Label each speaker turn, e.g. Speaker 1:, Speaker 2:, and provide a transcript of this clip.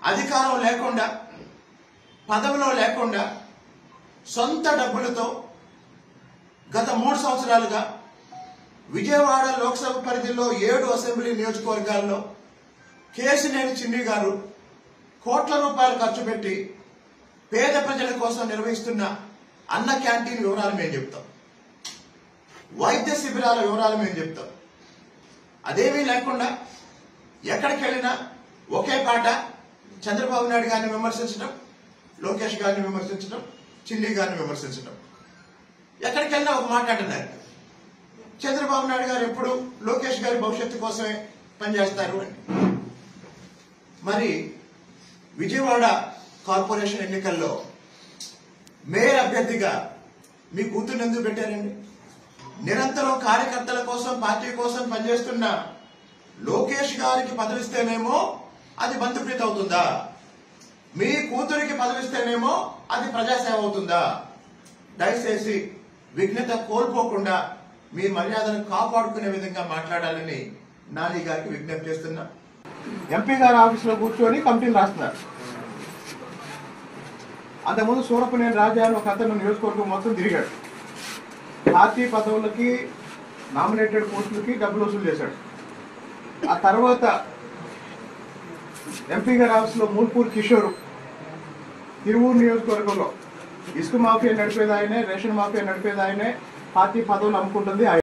Speaker 1: అధికారం లేకుండా పదవిలో లేకుండా సొంత డబ్బులతో గత 3 సంవత్సరాలుగా విజయవాడ లోక్సభ పరిధిలో 7 అసెంబ్లీ నియోజకవర్గాల్లో కేశినేని చిన్ని గారు కోట్ల రూపాయలు ఖర్చు పెట్టి పేద ప్రజల కోసం నిర్వహిస్తున్న అన్న క్యాంటీన్ వివరాలు మేము చెప్తాం, వైద్య శిబిరాల వివరాలు మేము చెప్తాం. అదేమీ లేకుండా ఎక్కడికి వెళ్ళినా ఒకే పాట చంద్రబాబు నాయుడు గారిని విమర్శించడం, లోకేష్ గారిని విమర్శించడం, చిన్ని గారిని విమర్శించడం. ఎక్కడికి వెళ్ళినా ఒక మాట అంటున్నారు, చంద్రబాబు నాయుడు గారు ఎప్పుడు లోకేష్ గారి భవిష్యత్తు కోసమే పనిచేస్తారు అని. మరి విజయవాడ కార్పొరేషన్ ఎన్నికల్లో మేయర్ అభ్యర్థిగా మీ కూతురు ఎందుకు పెట్టారండి? నిరంతరం కార్యకర్తల కోసం పార్టీ కోసం పనిచేస్తున్న లోకేష్ గారికి పదవిస్తేనేమో అది బంధుప్రీతి అవుతుందా? మీ కూతురికి పదవిస్తేనేమో అది ప్రజాసేవ అవుతుందా? దయచేసి విఘ్నత కోల్పోకుండా మీ మర్యాదను కాపాడుకునే విధంగా మాట్లాడాలని నాని గారికి విజ్ఞప్తి చేస్తున్నా. ఎంపీ గారి ఆఫీసులో కూర్చొని కమిటీలు రాస్తున్నారు. అంతకుముందు సూరపనేని రాజా అని ఒక అతను నియోజకవర్గం మొత్తం తిరిగాడు. పార్టీ పదవులకి నామినేటెడ్ పోస్టులకి డబ్బులు వసూలు చేశాడు. ఆ తర్వాత ఎంపీ గారి ఆఫీసులో మూల్పూర్ కిషోర్ తిరువూరు నియోజకవర్గంలో ఇసుక మాఫియా నడిపేది ఆయనే, రేషన్ మాఫియా నడిపేది ఆయనే, పార్టీ పదవులు అమ్ముకుంటుంది